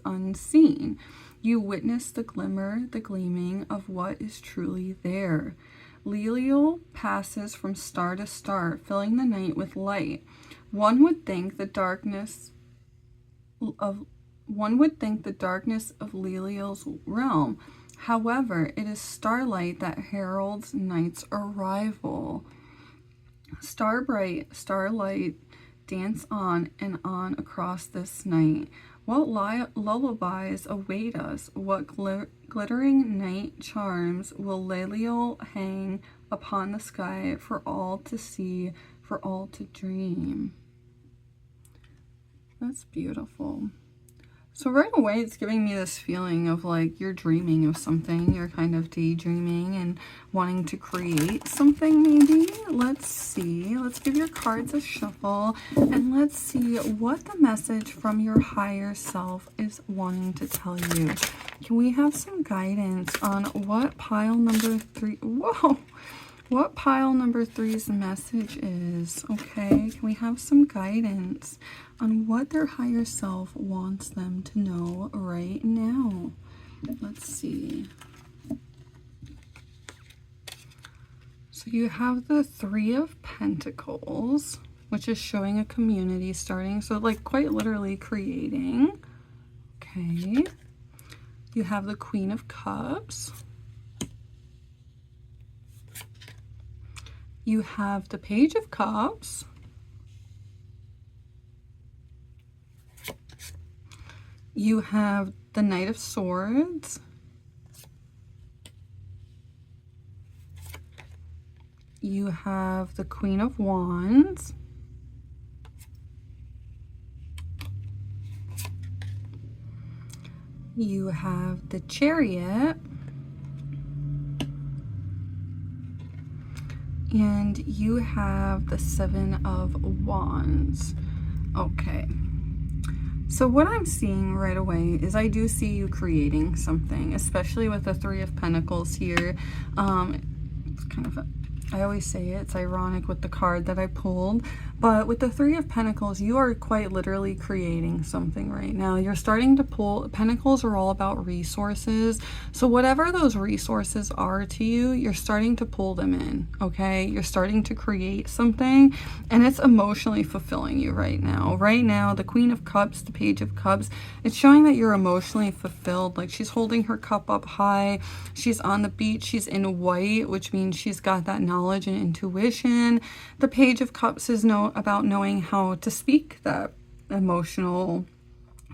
unseen. You witness the glimmer, the gleaming of what is truly there. Leliel passes from star to star, filling the night with light. One would think the darkness of Leliel's realm. However, it is starlight that heralds night's arrival. Starbright starlight dance on and on across this night. What lullabies await us? What glittering night charms will Leliel hang upon the sky for all to see, for all to dream? That's beautiful. So right away, it's giving me this feeling of like you're dreaming of something. You're kind of daydreaming and wanting to create something maybe. Let's see. Let's give your cards a shuffle and let's see what the message from your higher self is wanting to tell you. Can we have some guidance on what pile number 3? Whoa! What pile number 3's message is? Okay, can we have some guidance on what their higher self wants them to know right now? Let's see. So you have the 3 of Pentacles, which is showing a community starting. So like quite literally creating. Okay. You have the Queen of Cups. You have the Page of Cups. You have the Knight of Swords. You have the Queen of Wands. You have the Chariot. And you have the 7 of Wands. Okay. So what I'm seeing right away is I do see you creating something, especially with the 3 of Pentacles here. It's kind of I always say it's ironic with the card that I pulled, but with the 3 of Pentacles, you are quite literally creating something right now. You're starting to pull, Pentacles are all about resources. So whatever those resources are to you, you're starting to pull them in, okay? You're starting to create something and it's emotionally fulfilling you right now. Right now, the Queen of Cups, the Page of Cups, it's showing that you're emotionally fulfilled. Like she's holding her cup up high. She's on the beach. She's in white, which means she's got that knowledge and intuition. The Page of Cups is about knowing how to speak that emotional,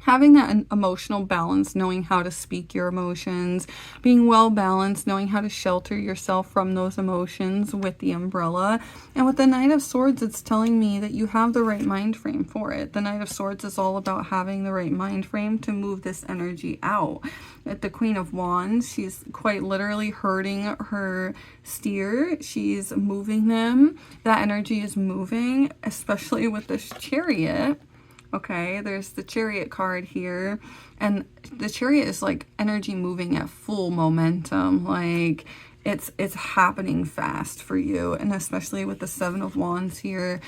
having that emotional balance, knowing how to speak your emotions, being well balanced, knowing how to shelter yourself from those emotions with the umbrella. And with the Knight of Swords, it's telling me that you have the right mind frame for it. The Knight of Swords is all about having the right mind frame to move this energy out. At the Queen of Wands, she's quite literally herding her steer. She's moving them. That energy is moving, especially with this Chariot. Okay, there's the Chariot card here, and the Chariot is like energy moving at full momentum. Like it's happening fast for you, and especially with the 7 of Wands here,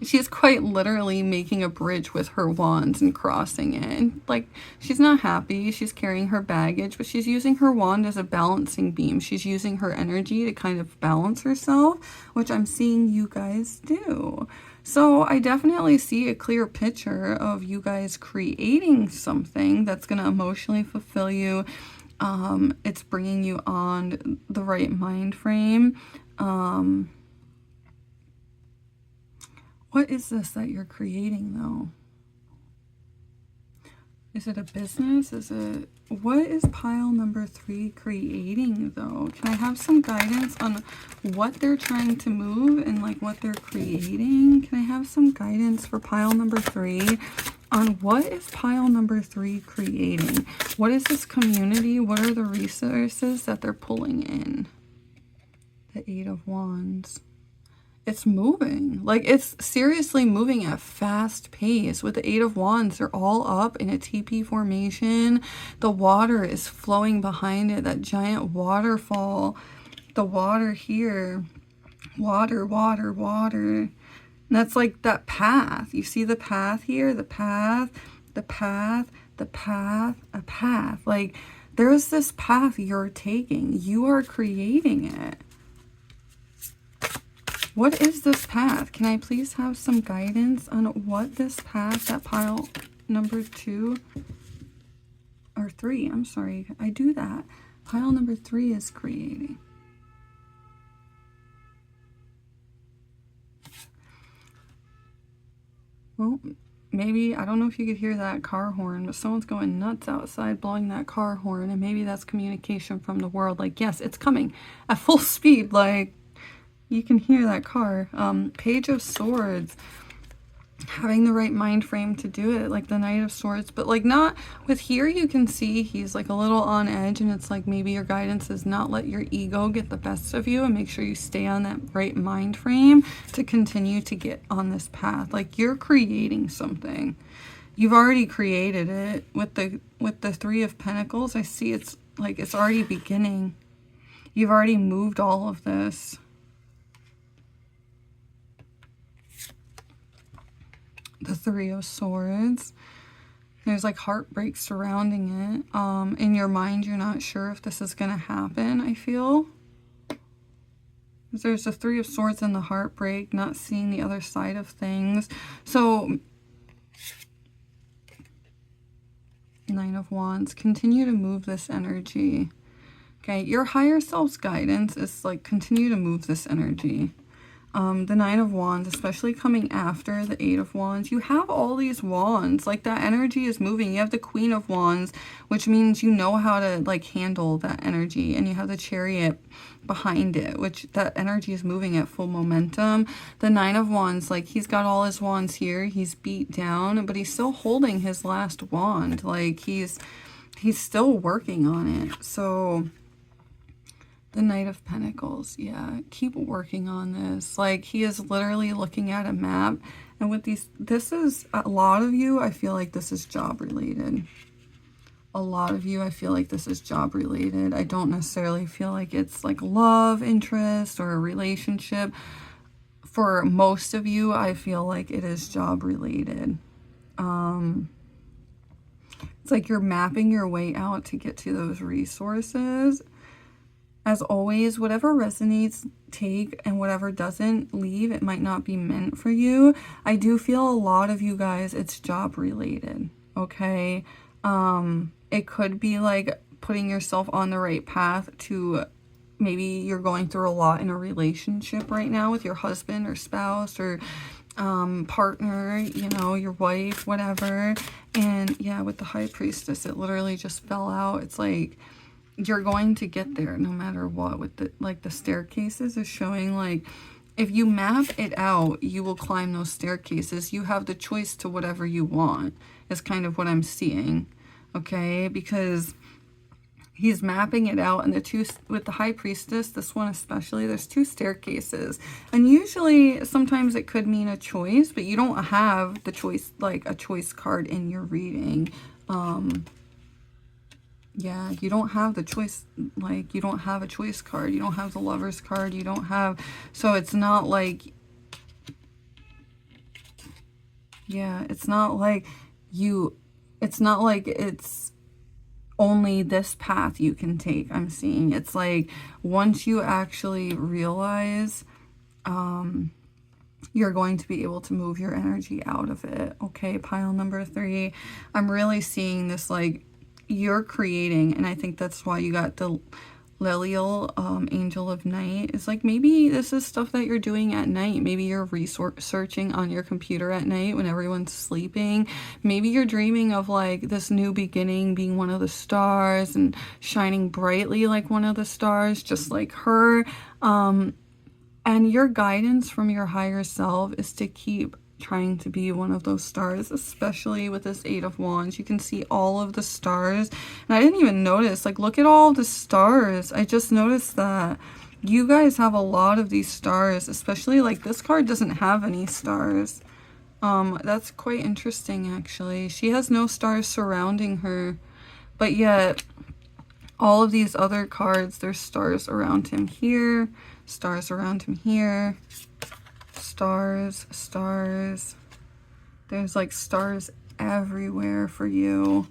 she's quite literally making a bridge with her wands and crossing it. And like she's not happy, she's carrying her baggage, but she's using her wand as a balancing beam. She's using her energy to kind of balance herself, which I'm seeing you guys do. So I definitely see a clear picture of you guys creating something that's going to emotionally fulfill you. It's bringing you on the right mind frame. What is this that you're creating though? Is it a business? Is it, what is pile number 3 creating though? Can I have some guidance on what they're trying to move and like what they're creating? Can I have some guidance for pile number 3 on what is pile number 3 creating? What is this community? What are the resources that they're pulling in? The 8 of Wands. It's moving, like it's seriously moving at fast pace. With the 8 of Wands, they're all up in a teepee formation. The water is flowing behind it, that giant waterfall. The water here, water, water, water. And that's like that path. You see the path here, the path, the path, the path, a path. Like there's this path you're taking. You are creating it. What is this path? Can I please have some guidance on what this path, that pile number 2 or 3, I'm sorry, I do that. Pile number 3 is creating. Well, maybe, I don't know if you could hear that car horn, but someone's going nuts outside blowing that car horn, and maybe that's communication from the world. Like, yes, it's coming at full speed, like, you can hear that car. Page of Swords. having the right mind frame to do it, like the Knight of Swords. But like, not with here, you can see he's like a little on edge, and it's like maybe your guidance is not let your ego get the best of you, and make sure you stay on that right mind frame to continue to get on this path. Like, you're creating something. You've already created it with the Three of Pentacles. I see it's like it's already beginning. You've already moved all of this. The Three of Swords. There's like heartbreak surrounding it. In your mind, you're not sure if this is going to happen, I feel. There's the Three of Swords and the heartbreak, not seeing the other side of things. So, Nine of Wands, continue to move this energy. Okay, your higher self's guidance is like, continue to move this energy. The Nine of Wands, especially coming after the Eight of Wands, you have all these wands, like that energy is moving. You have the Queen of Wands, which means you know how to like handle that energy, and you have the Chariot behind it, which that energy is moving at full momentum. The Nine of Wands, like he's got all his wands here, he's beat down, but he's still holding his last wand. Like he's still working on it. So the Knight of Pentacles, yeah, keep working on this. Like, he is literally looking at a map, and with these, this is, a lot of you, I feel like this is job related. A lot of you, I feel like this is job related. I don't necessarily feel like it's like love interest or a relationship. For most of you, I feel like it is job related. It's like you're mapping your way out to get to those resources. As always, whatever resonates, take, and whatever doesn't, leave. It might not be meant for you. I do feel a lot of you guys, it's job related, okay? It could be like putting yourself on the right path to, maybe you're going through a lot in a relationship right now with your husband or spouse or partner, you know, your wife, whatever. And yeah, with the High Priestess, it literally just fell out. It's like, you're going to get there no matter what. With the, like, the staircases is showing, like, if you map it out, you will climb those staircases. You have the choice to whatever you want, is kind of what I'm seeing, okay? Because he's mapping it out, and the two, with the High Priestess, this one especially, there's two staircases. And usually, sometimes it could mean a choice, but you don't have the choice, like a choice card in your reading. Yeah, you don't have the choice, like, you don't have a choice card. You don't have the Lover's card. You don't have, so it's not like, yeah, it's not like you, it's not like it's only this path you can take, I'm seeing. It's like, once you actually realize, you're going to be able to move your energy out of it. Okay, pile number 3. I'm really seeing this, like, you're creating, and I think that's why you got the Leliel, Angel of Night. It's like, maybe this is stuff that you're doing at night. Maybe you're researching on your computer at night when everyone's sleeping. Maybe you're dreaming of like this new beginning, being one of the stars and shining brightly like one of the stars, just like her. And your guidance from your higher self is to keep trying to be one of those stars, especially with this Eight of Wands. You can see all of the stars, and I didn't even notice, like, look at all the stars. I just noticed that you guys have a lot of these stars, especially like this card doesn't have any stars. That's quite interesting, actually. She has no stars surrounding her, but yet all of these other cards, there's stars around him here, stars around him here, stars, stars. There's like stars everywhere for you.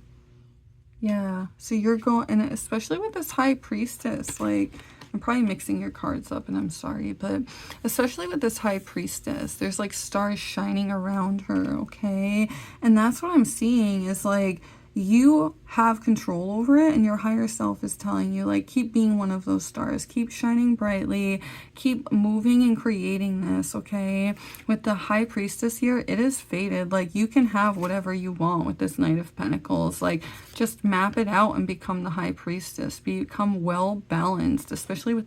Yeah, so you're going, and especially with this High Priestess, like, I'm probably mixing your cards up, and I'm sorry, but especially with this High Priestess, there's like stars shining around her, okay? And that's what I'm seeing, is like, you have control over it, and your higher self is telling you, like, keep being one of those stars, keep shining brightly, keep moving and creating this, okay? With the High Priestess here, it is fated. Like, you can have whatever you want with this Knight of Pentacles. Like, just map it out and become the High Priestess. Become well balanced, especially with,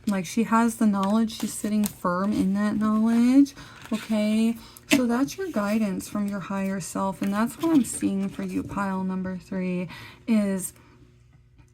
like, she has the knowledge. She's sitting firm in that knowledge, okay? So So that's your guidance from your higher self. And that's what I'm seeing for you, pile number 3, is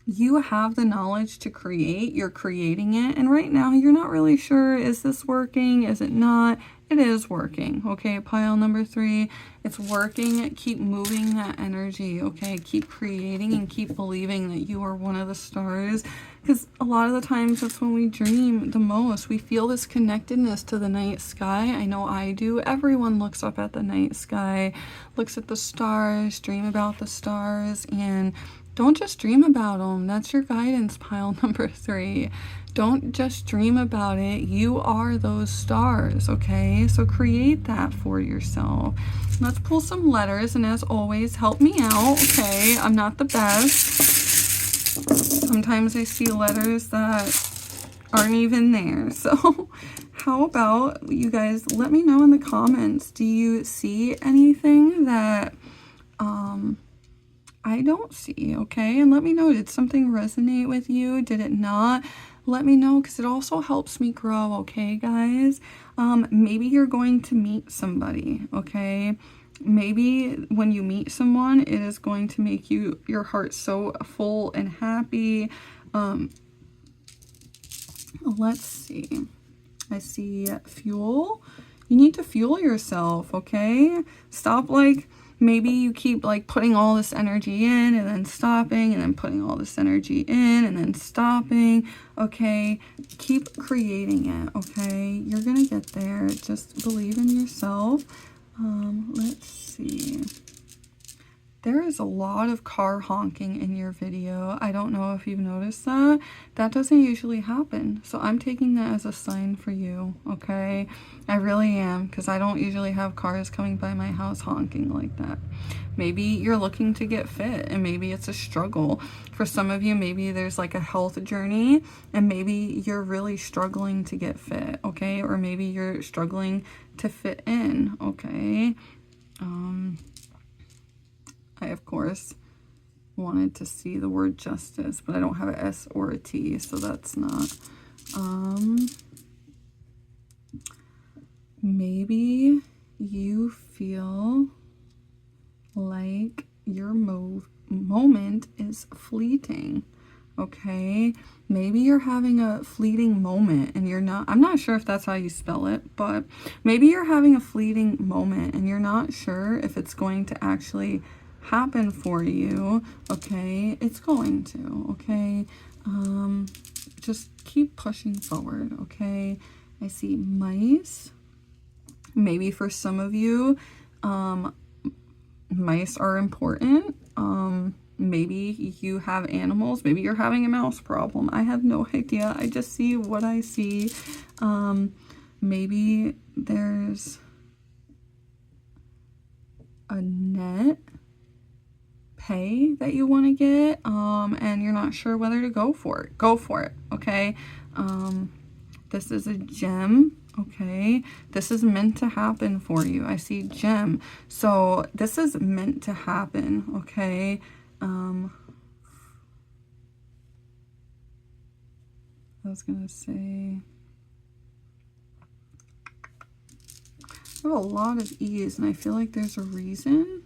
you have the knowledge to create, you're creating it, and right now you're not really sure, is this working, is it not? It is working, okay, pile number 3, it's working. Keep moving that energy, okay? Keep creating and keep believing that you are one of the stars, because a lot of the times that's when we dream the most. We feel this connectedness to the night sky. I know I do. Everyone looks up at the night sky, looks at the stars, dream about the stars, and don't just dream about them. That's your guidance, pile number 3. Don't just dream about it. You are those stars, okay? So create that for yourself. Let's pull some letters, and as always, help me out, okay? I'm not the best. Sometimes I see letters that aren't even there. So how about you guys let me know in the comments, do you see anything that I don't see, okay? And let me know, did something resonate with you? Did it not? Let me know, because it also helps me grow, okay, guys? Maybe you're going to meet somebody, okay? Maybe when you meet someone, it is going to make your heart so full and happy. Let's see. I see fuel. You need to fuel yourself, okay? Stop, like, maybe you keep like putting all this energy in and then stopping and then putting all this energy in and then stopping, okay? Keep creating it, okay? You're gonna get there. Just believe in yourself. Let's see. There is a lot of car honking in your video. I don't know if you've noticed that. That doesn't usually happen. So I'm taking that as a sign for you, okay? I really am, because I don't usually have cars coming by my house honking like that. Maybe you're looking to get fit, and maybe it's a struggle. For some of you, maybe there's like a health journey, and maybe you're really struggling to get fit, okay? Or maybe you're struggling to fit in, okay? I, of course, wanted to see the word justice, but I don't have an S or a T, so that's not. Maybe you feel like your moment is fleeting, okay? Maybe you're having a fleeting moment and you're not, I'm not sure if that's how you spell it, but maybe you're having a fleeting moment and you're not sure if it's going to actually happen for you, okay? It's going to, okay? Just keep pushing forward, okay? I see mice. Maybe for some of you, mice are important. Maybe you have animals. Maybe you're having a mouse problem. I have no idea. I just see what I see. Maybe there's a net pay that you want to get, and you're not sure whether to go for it. Go for it, okay? This is a gem, okay? This is meant to happen for you. I see gem. So this is meant to happen, okay? I was gonna say, I have a lot of E's, and I feel like there's a reason.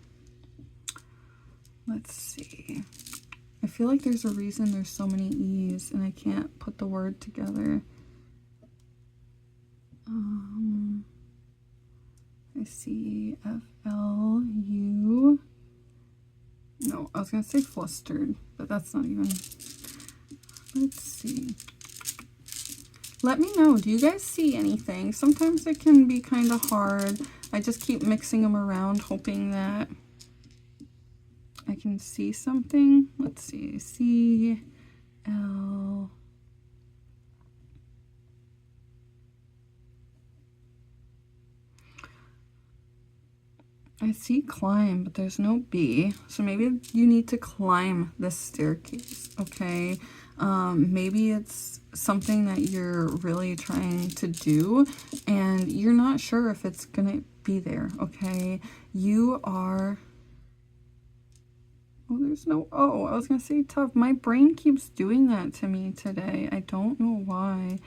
Let's see. I feel like there's a reason there's so many E's, and I can't put the word together. I see F-L-U. No, I was going to say flustered, but that's not even. Let's see. Let me know. Do you guys see anything? Sometimes it can be kind of hard. I just keep mixing them around, hoping that I can see something. Let's see. C-L. I see climb, but there's no B. So maybe you need to climb this staircase, okay? Maybe it's something that you're really trying to do and you're not sure if it's gonna be there, okay? You are... Oh, there's no O. I was gonna say tough. My brain keeps doing that to me today. I don't know why.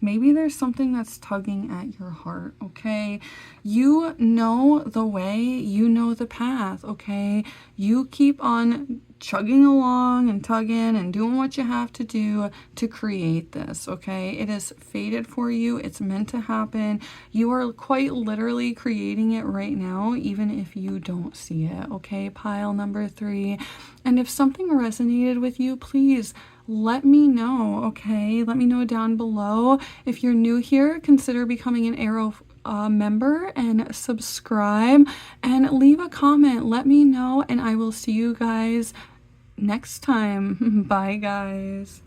Maybe there's something that's tugging at your heart, okay? You know the way, you know the path, okay? You keep on chugging along and tugging and doing what you have to do to create this, okay? It is fated for you. It's meant to happen. You are quite literally creating it right now, even if you don't see it, okay? Pile number 3. And if something resonated with you, please let me know, okay? Let me know down below. If you're new here, consider becoming an Arrow member and subscribe and leave a comment. Let me know, and I will see you guys next time. Bye, guys.